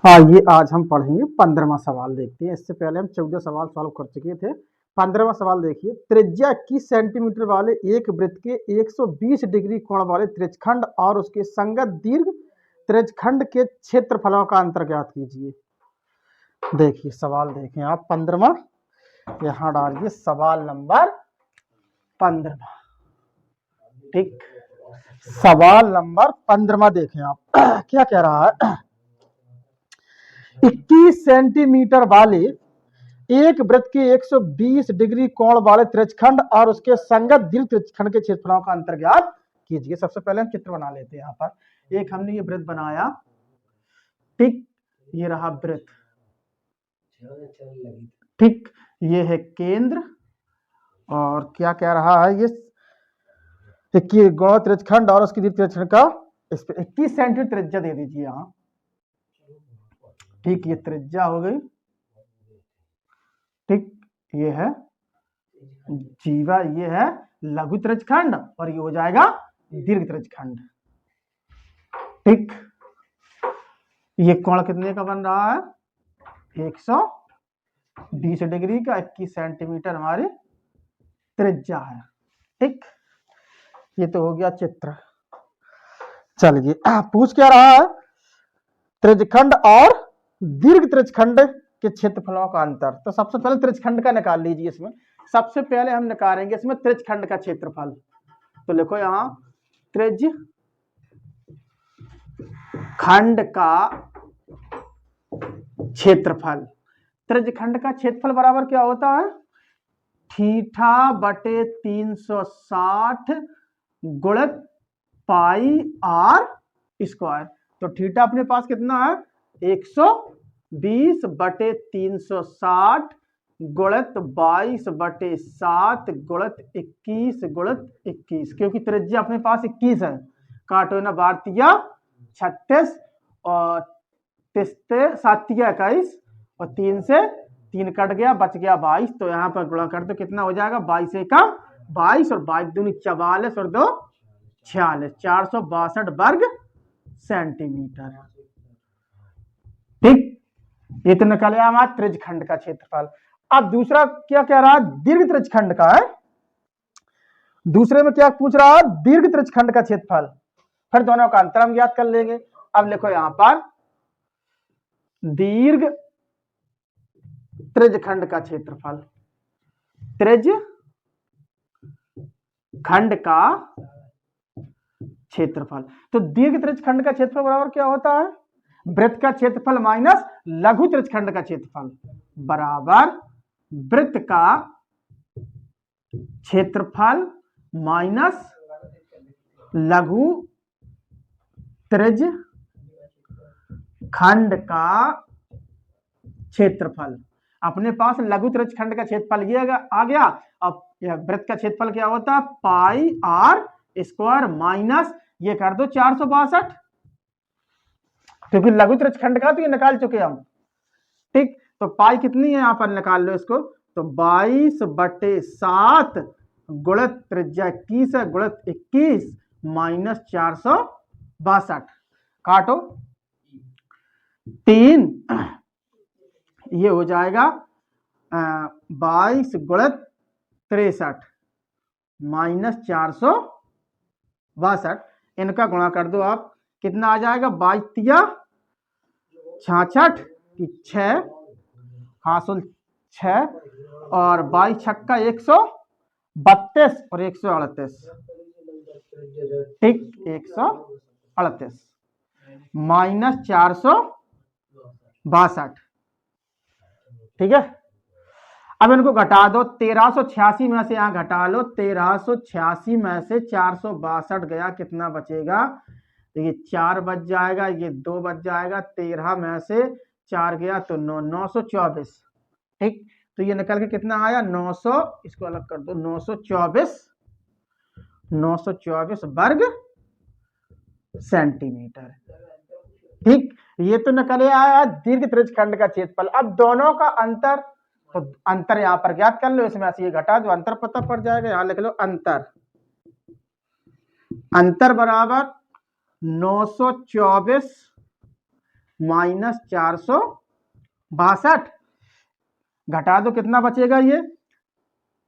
आइए आज हम पढ़ेंगे 15वां सवाल देखते हैं। इससे पहले हम 14 सवाल सॉल्व कर चुके थे। 15वां सवाल देखिए, त्रिज्या 21 सेंटीमीटर वाले एक वृत्त के 120 डिग्री कोण वाले त्रिज्यखंड और उसके संगत दीर्घ त्रिज्यखंड के क्षेत्रफलों का अंतर ज्ञात कीजिए। देखिए सवाल देखें आप 15वां, यहाँ डालिए सवाल नंबर 15। ठीक, सवाल नंबर 15 देखें आप क्या कह रहा है। 21 सेंटीमीटर वाले एक वृत्त के 120 डिग्री कोण वाले त्रिज्यखंड और उसके संगत दीर्घ त्रिज्यखंड के क्षेत्रफलों का अंतर ज्ञात कीजिए। सबसे पहले हम चित्र बना लेते हैं। यहाँ पर एक हमने ये वृत्त बनाया, ठीक, ये रहा वृत्त, ठीक, ये है केंद्र और क्या कह रहा है ये गौण त्रिज्यखंड और उसकी दीर्घ त्रिज्यखंड का इस पे 21 सेंटीमीटर त्रिज्या दे दीजिए यहाँ। ठीक, ये त्रिज्या हो गई, ठीक, ये है जीवा, ये है लघु त्रिज्यखंड और ये हो जाएगा दीर्घ त्रिज्यखंड। ठीक, ये कोण कितने का बन रहा है? 120 डिग्री का, 21 सेंटीमीटर हमारी त्रिज्या है। ठीक, ये तो हो गया चित्र। चलिए पूछ क्या रहा है, त्रिज्यखंड और दीर्घ त्रिज्यखंड के क्षेत्रफलों का अंतर। तो सबसे पहले त्रिज्यखंड का निकाल लीजिए। इसमें सबसे पहले हम निकालेंगे इसमें त्रिज्यखंड का क्षेत्रफल। तो लिखो यहाँ त्रिज्यखंड का क्षेत्रफल। त्रिज्यखंड का क्षेत्रफल बराबर क्या होता है? थीटा बटे 360 गुणित पाई आर स्क्वायर। तो थीटा अपने पास कितना है? 120 बटे 360 गुणित 22 बटे 7 गुणित 21 गुणित 21, क्योंकि त्रिज्या अपने पास 21 है। काटो ना, 12 36 और 7 21 और 3 से 3 कट गया, बच गया 22। तो यहाँ पर गुणा कर दो, कितना हो जाएगा? 22 का 22 और 22 दूनी 44 और 2 46, 462 वर्ग सेंटीमीटर। ठीक, ये तो निकल आया हमारा त्रिज्यखंड का क्षेत्रफल। अब दूसरा क्या कह रहा है? दीर्घ त्रिज्यखंड का है। दूसरे में क्या पूछ रहा है? दीर्घ त्रिज्यखंड का क्षेत्रफल। फिर दोनों का अंतर हम ज्ञात कर लेंगे। अब लिखो यहां पर दीर्घ त्रिज्यखंड का क्षेत्रफल। त्रिज्यखंड का क्षेत्रफल, तो दीर्घ त्रिज्यखंड का क्षेत्रफल बराबर क्या होता है? वृत्त का क्षेत्रफल माइनस लघु त्रिज्यखंड का क्षेत्रफल बराबर वृत्त का क्षेत्रफल माइनस लघु त्रिज्यखंड का क्षेत्रफल। अपने पास लघु त्रिज्यखंड का क्षेत्रफल ये आ गया। अब वृत्त का क्षेत्रफल क्या होता है? पाई आर स्क्वायर माइनस ये कर दो 462, क्योंकि लघु त्रिज्यखंड का तो ये निकाल चुके हम। ठीक, तो पाई कितनी है? यहां पर निकाल लो इसको। तो 22 बटे 7 गुणित त्रिज्या 21 है गुणित 21 माइनस 462, काटो 3, ये हो जाएगा 22 गुणित 63 माइनस 462। इनका गुणा कर दो आप, कितना आ जाएगा? 22 66 6 हासिल 6 और 22 छक्का 132 और 138। ठीक, 138 माइनस 462। ठीक है, अब इनको घटा दो। 1386 में से यहां घटा लो, 1386 में से 462 गया, कितना बचेगा? देखिए 4 बच जाएगा, ये 2 बच जाएगा, 13 में से 4 गया तो 924। ठीक, तो ये निकल के कितना आया? 900, इसको अलग कर दो, 924 वर्ग सेंटीमीटर। ठीक, ये तो निकले आया दीर्घ त्रिज्यखंड का क्षेत्रफल। अब दोनों का अंतर, तो अंतर यहां पर ज्ञात कर लो। इसमें से ये घटा दो, अंतर पता पड़ जाएगा। यहां लिख लो अंतर। अंतर बराबर 924 माइनस 462, घटा दो कितना बचेगा ये,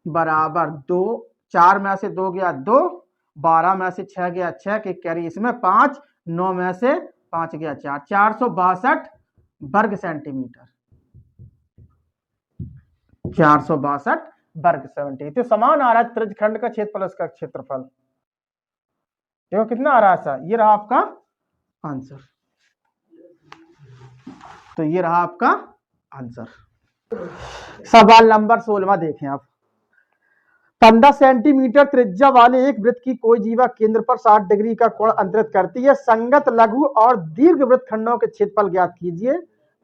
बराबर 2, 4 में से 2 गया 2, 12 में से 6 गया 6 के कैरी इसमें 5, 9 में से 5 गया 4, 462 वर्ग सेंटीमीटर, 462 वर्ग सेंटीमीटर। तो समान आ रहा है त्रिज्यखंड का क्षेत्रफल इसका क्षेत्रफल। देखो कितना आ रहा है सर, ये रहा आपका आंसर। तो ये रहा आपका आंसर। सवाल नंबर 16 देखें आप। 15 सेंटीमीटर त्रिज्या वाले एक वृत्त की कोई जीवा केंद्र पर 60 डिग्री का कोण अंतरित करती है। संगत लघु और दीर्घ वृत्त खंडों के क्षेत्रफल ज्ञात कीजिए।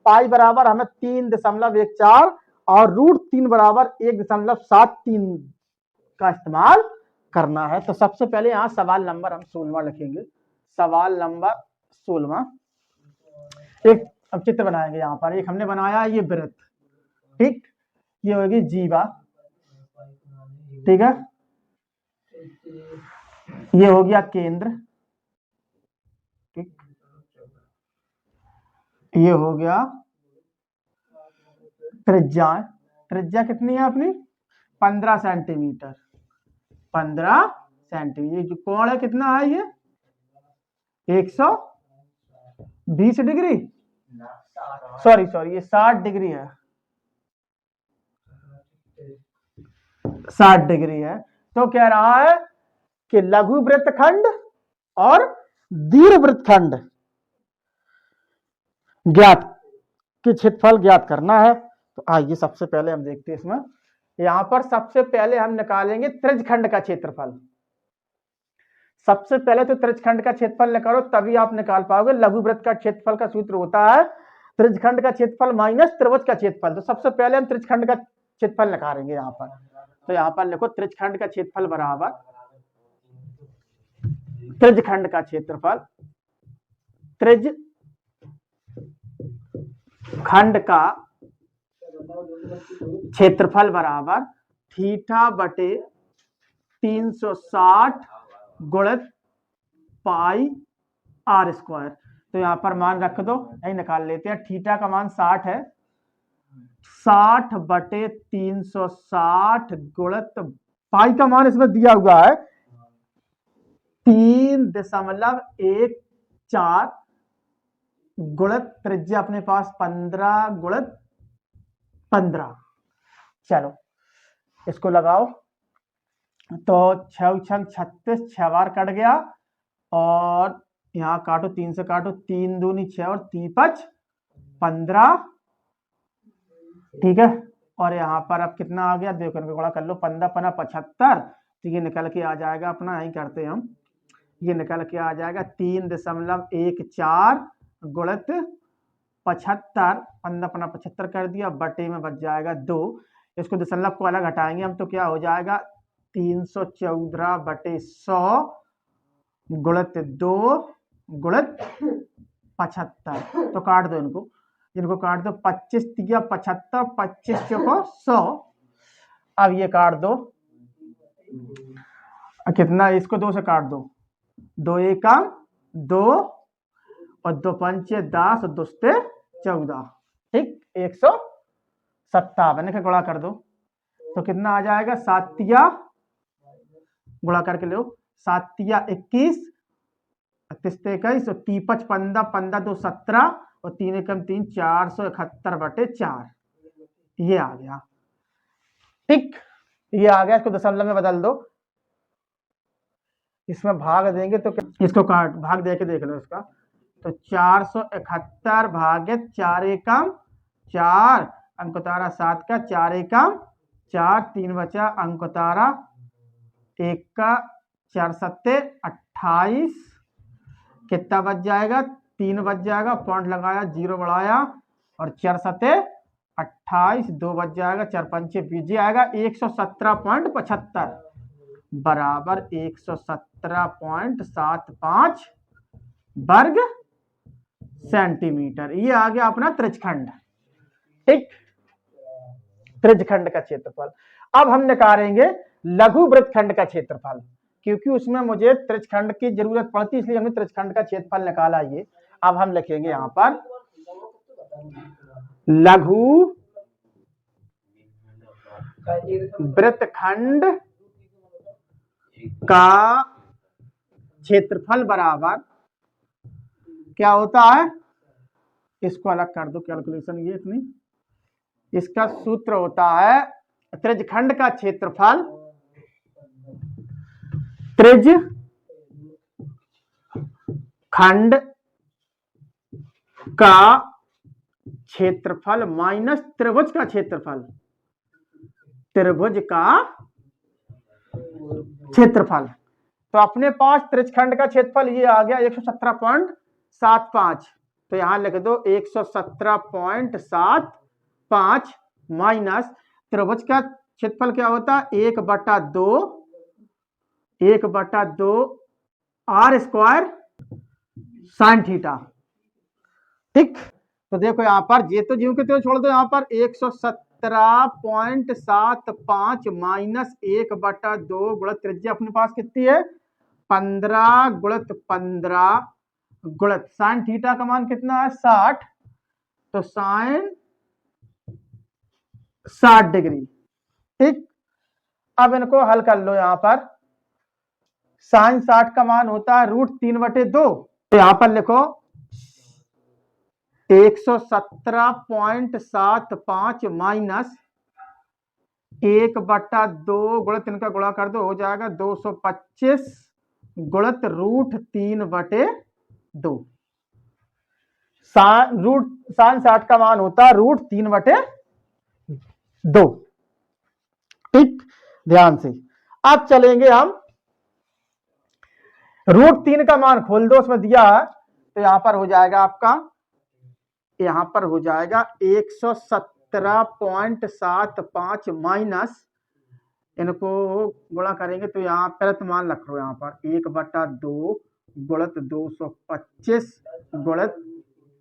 पाई बराबर हमें 3.14 और √3 बराबर 1.73 का इस्तेमाल करना है। तो सबसे पहले यहाँ सवाल नंबर हम 16 लिखेंगे। सवाल नंबर 16 एक अब चित्र बनाएंगे। यहाँ पर एक हमने बनाया ये वृत्त, ठीक, ये होगी जीवा, ठीक है, ये हो गया केंद्र, ठीक, ये हो गया त्रिज्या। त्रिज्या कितनी है अपनी, 15 सेंटीमीटर, 15 सेंटीमीटर। ये जो कोण है कितना है, ये 120 डिग्री, सॉरी ये 60 डिग्री है, 60 डिग्री है। तो कह रहा है कि लघु वृत्तखंड और दीर्घ वृत्तखंड ज्ञात के क्षेत्रफल ज्ञात करना है। तो आइए सबसे पहले हम देखते हैं इसमें। यहां पर सबसे पहले हम निकालेंगे त्रिज्यखंड का क्षेत्रफल। सबसे पहले तो त्रिज्यखंड का क्षेत्रफल निकालो, तभी आप निकाल पाओगे। लघु वृत्त का क्षेत्रफल का सूत्र होता है त्रिज्यखंड का क्षेत्रफल माइनस त्रिभुज का क्षेत्रफल। तो सबसे पहले हम त्रिज्यखंड का क्षेत्रफल निकालेंगे यहाँ पर। तो यहाँ पर लिखो त्रिज्यखंड का क्षेत्रफल बराबर त्रिज्यखंड का क्षेत्रफल, त्रिज्यखंड का क्षेत्रफल बराबर थीटा बटे 360 गुणित पाई आर स्क्वायर। तो यहां पर मान रख दो, यही निकाल लेते हैं। थीटा का मान 60 है, 60 बटे 360 गुणित पाई का मान इसमें दिया हुआ है 3.14 गुणित त्रिज्या अपने पास 15 गुणित 15। चलो इसको लगाओ, तो 6 छंग 36, 6 बार कट गया, और यहाँ काटो 3 से काटो, 3 दूनी 6 और 3 5 15, ठीक है। और यहाँ पर अब कितना आ गया, देखो इनको गुणा कर लो, 15 पना 75, तो ये निकल के आ जाएगा अपना, यही करते हैं हम, ये निकल के आ जाएगा 3.14 गुणित 75, 15 पना 75 कर दिया, बटे में बच जाएगा 2। इसको दशमलव को अलग हटाएंगे हम, तो क्या हो जाएगा 314 बटे 100 गुणित 2 गुणित 75। तो काट दो इनको, इनको काट दो, 25 दिया 75, 25 चौको 100। अब ये काट दो, कितना, इसको 2 से काट दो, 2 एकम 2 और 2 पंचे 10 और 2 से 14, ठीक, 157 का गुणा कर दो, तो कितना आ जाएगा, 7 गुणा करके लो, 7 21, 31 21 और 35 15, 15 2 17 और 3 एकम 3, 471 बटे 4, ये आ गया, ठीक, ये आ गया। इसको दशमलव में बदल दो, इसमें भाग देंगे तो इसको काट भाग दे के देख लो इसका, तो 471 भागित 4 एकम 4, अंक उतारा 7 का, 4 एकम 4, 3 बचा, अंक उतारा 1 का, 4 सत्ते 28, कितना बच जाएगा, 3 बच जाएगा, पॉइंट लगाया, 0 बढ़ाया, और 4 सत्ते 28, 2 बच जाएगा, 4 पंचे 20 आएगा, 117.75 बराबर 117.75 वर्ग सेंटीमीटर। ये आ गया अपना त्रिज्यखंड, ठीक, त्रिज्यखंड का क्षेत्रफल। अब हम निकालेंगे लघु वृत्तखंड का क्षेत्रफल, क्योंकि उसमें मुझे त्रिज्यखंड की जरूरत पड़ती, इसलिए हमने त्रिज्यखंड का क्षेत्रफल निकाला। ये अब हम लिखेंगे यहाँ पर लघु वृत्तखंड का क्षेत्रफल बराबर क्या होता है, इसको अलग कर दो कैलकुलेशन, ये इतनी, इसका सूत्र होता है त्रिज्यखंड का क्षेत्रफल, त्रिज्यखंड का क्षेत्रफल माइनस त्रिभुज का क्षेत्रफल, त्रिभुज का क्षेत्रफल। तो अपने पास त्रिज्यखंड का क्षेत्रफल ये आ गया 117.75, तो यहां लिख दो 117.75 माइनस त्रिभुज का क्षेत्रफल क्या होता है 1/2 आर स्क्वायर साइन थीटा। ठीक, तो देखो यहां पर ये तो जीव के तो छोड़ दो, यहां पर 117.75 माइनस 1/2 गुणित त्रिज्या अपने पास कितनी है 15 गुणित 15 गुणित साइन थीटा का मान कितना है 60, तो साइन 60 डिग्री। ठीक, अब इनको हल कर लो, यहां पर साइन 60 का मान होता है √3/2, तो यहां पर लिखो 117.75 माइनस 1/2 गुणित इनका गुणा कर दो, हो जाएगा 225 गुणित √3/2। साइन 60 का मान होता है √3/2। ठीक, ध्यान से अब चलेंगे हम, √3 का मान खोल दो, उसमें दिया है, तो यहां पर हो जाएगा आपका, यहां पर हो जाएगा 117.75 माइनस इनको गुणा करेंगे तो यहाँ पहले मान रख लो, यहाँ पर 1/2 गुणित 225 गुणित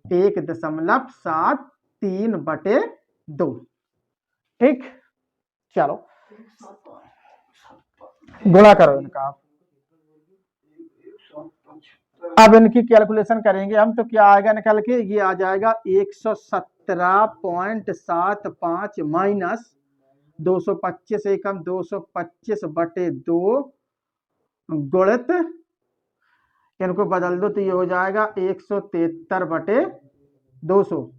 1.73/2। ठीक, चलो गुणा करो इनका, अब इनकी कैलकुलेशन करेंगे हम, तो क्या आएगा निकल के, ये आ जाएगा 117.75 माइनस 225 एकम 225/2 गुणित इनको बदल दो तो ये हो जाएगा 173/200,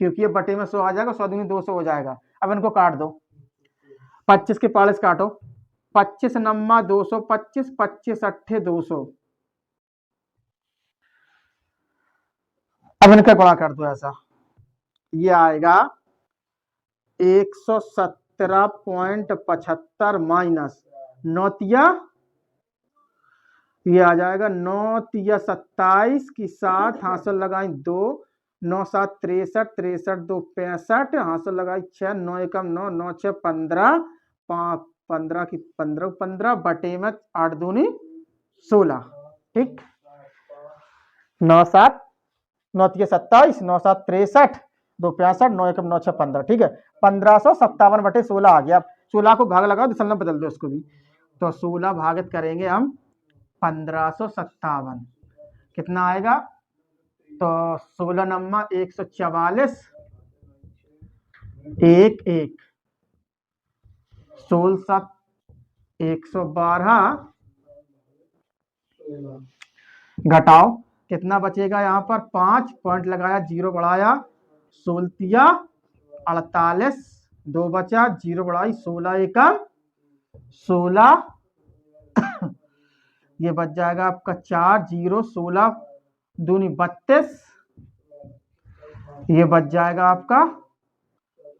क्योंकि ये बटे में 100 आ जाएगा, 100 दूनी 200 हो जाएगा। अब इनको काट दो, 25 के 40 काटो, 25 नम्मा 225, 25 अट्ठे 200, अब इनका गुणा कर दो ऐसा, ये आएगा 117.75 माइनस 9 ये आ जाएगा 9 27 की 7 हासिल लगाई 2, 9 7 63, 63 2 65 हासिल लगाई 6, 9 एकम 9, 9 6 15, 15 की 15 15 बटे में 8 दूनी 16। ठीक, 9 7 9 27, 9 7 63 2 65, 9 एकम 9 6 15। ठीक है, 1557/16 आ गया। 16 को भाग लगाओ, दशमलव बदल दो इसको भी, तो 16 भागित करेंगे हम 1557, कितना आएगा, तो 16 नम्मा 144 1 1, 16 7 112 घटाओ कितना बचेगा, यहाँ पर 5 पॉइंट लगाया, 0 बढ़ाया, 16 48 2 बचा, 0 बढ़ाई, 16 एकम 16 ये बच जाएगा आपका 4 0, 16 दूनी 32, ये बच जाएगा आपका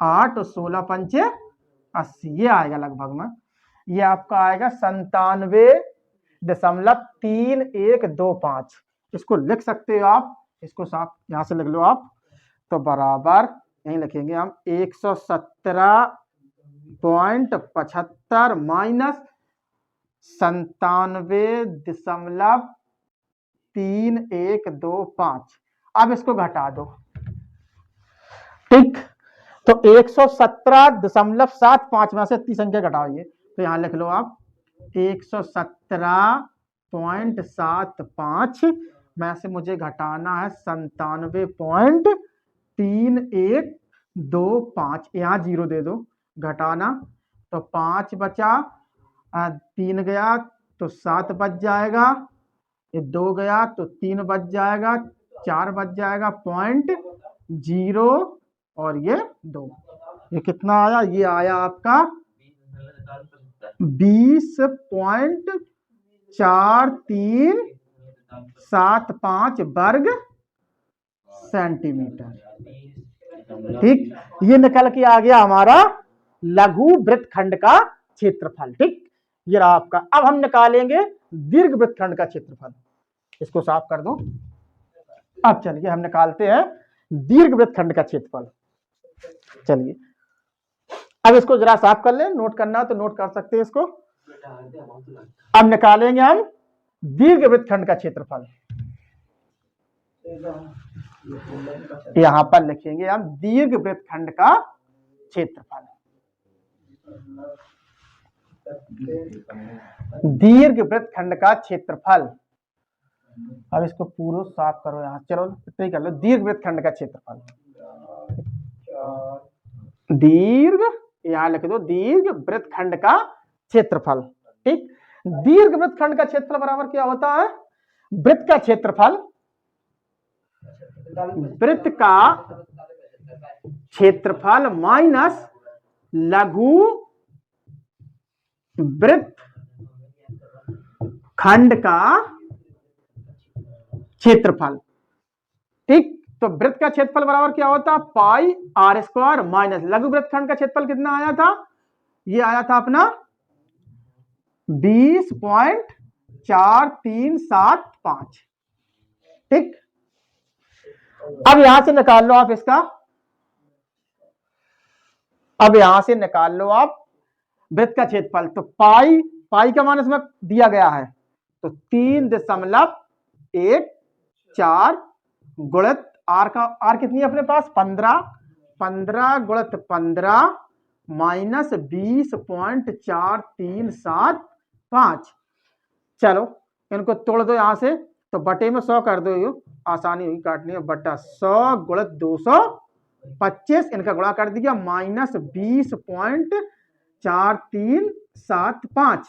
8 और 16 पंचे 80, ये आएगा लगभग में, ये आपका आएगा 97.3125। इसको लिख सकते हो आप, इसको साफ यहां से लिख लो आप, तो बराबर यहीं लिखेंगे हम 117.75 माइनस 97.3125। अब इसको घटा दो। ठीक, तो 117.75 में से इतनी संख्या घटाइए, तो यहां लिख लो आप 117.75 में से मुझे घटाना है 97.3125। 3 1 2 5, यहाँ 0 दे दो, घटाना तो 5 बचा, 3 गया तो 7 बच जाएगा, ये 2 गया तो 3 बच जाएगा, 4 बच जाएगा, 0.0 और ये 2, ये कितना आया? ये आया आपका 20.4375 वर्ग सेंटीमीटर। ठीक, ये निकल के आ गया हमारा लघु वृत्तखंड का क्षेत्रफल। ठीक, ये रहा आपका। अब हम निकालेंगे दीर्घ वृत्तखंड का क्षेत्रफल। इसको साफ कर दो। अब चलिए हम निकालते हैं दीर्घ वृत्तखंड का क्षेत्रफल। चलिए अब इसको जरा साफ कर ले, नोट करना तो नोट कर सकते हैं इसको। अब निकालेंगे हम दीर्घ वृत्तखंड का क्षेत्रफल। यहां पर लिखेंगे हम दीर्घ वृत्तखंड का क्षेत्रफल। दीर्घ वृत्तखंड का क्षेत्रफल। अब इसको पूरा साफ करो यहां, चलो इतना ही कर लो। दीर्घ वृत्तखंड का क्षेत्रफल, दीर्घ, यहां लिख दो दीर्घ वृत्तखंड का क्षेत्रफल। ठीक, दीर्घ वृत्तखंड का क्षेत्रफल बराबर क्या होता है? वृत्त का क्षेत्रफल, वृत्त का क्षेत्रफल माइनस लघु वृत्तखंड का क्षेत्रफल। ठीक, तो वृत्त का क्षेत्रफल बराबर क्या होता? पाई आर स्क्वायर माइनस लघु वृत्तखंड का क्षेत्रफल कितना आया था? ये आया था अपना 20.4375। ठीक, अब यहां से निकाल लो आप इसका, अब यहां से निकाल लो आप वृत्त का क्षेत्रफल। तो पाई, पाई का मान इसमें दिया गया है, तो 3.14 गुणित आर का, आर कितनी है अपने पास? 15, 15 गुणित 15 माइनस 20.4375। चलो इनको तोड़ दो यहां से, तो बटे में 100 कर दो, यो आसानी हुई काटनी है। बटा 100 गुणित 225, इनका गुणा कर दिया, माइनस 20.4375।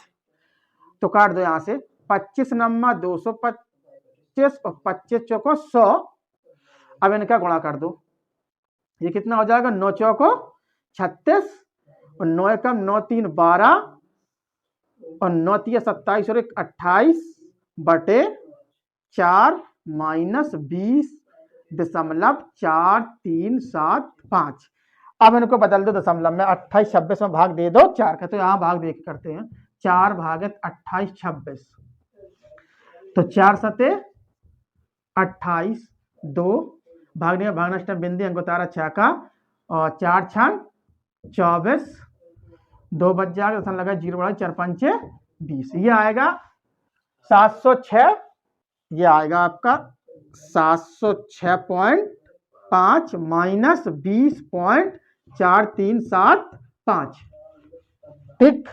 तो काट दो यहां से, 25 नम्मा 225 और 25 चौको 100। अब इनका गुणा कर दो, ये कितना हो जाएगा? 9 चौको 36 और 9 एकम 9 3 12 और 9 3 27 और 1 28 बटे 4 माइनस 20.4375। अब इनको बदल दो दशमलव में, 28 26 में भाग दे दो 4 का, तो यहां भाग दे करते हैं, 4 भागित 28 26, तो 4 सते 28, 2 भागने में भागना स्टम बिंदी अंक उतारा 6 का, और 4 6 24, 2 बच जाएगा, दशमलव लगा 0 बढ़ा 4 5 20। ये आएगा 706, ये आएगा आपका 706.5 माइनस 20.4375। ठीक,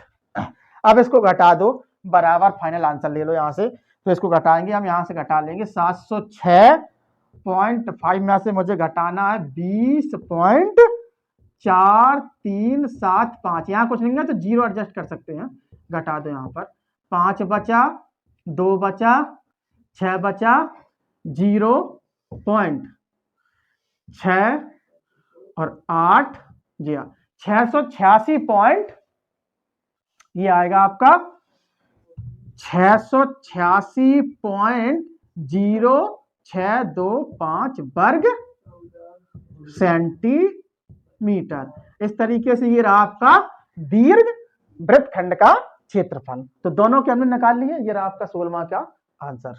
अब इसको घटा दो, बराबर फाइनल आंसर ले लो यहां से। तो इसको घटाएंगे हम, यहां से घटा लेंगे 706.5 में से मुझे घटाना है 20.4375। यहां कुछ नहीं है तो 0 एडजस्ट कर सकते हैं, घटा दो यहां पर। 5 बचा, 2 बचा, 6 बचा, 0.6 और 8, जी हाँ 686 पॉइंट, ये आएगा आपका 686.0625 वर्ग सेंटीमीटर। इस तरीके से ये रहा आपका दीर्घ वृत्तखंड का क्षेत्रफल। तो दोनों के हमने निकाल लिए, ये रहा आपका 16वां का आंसर।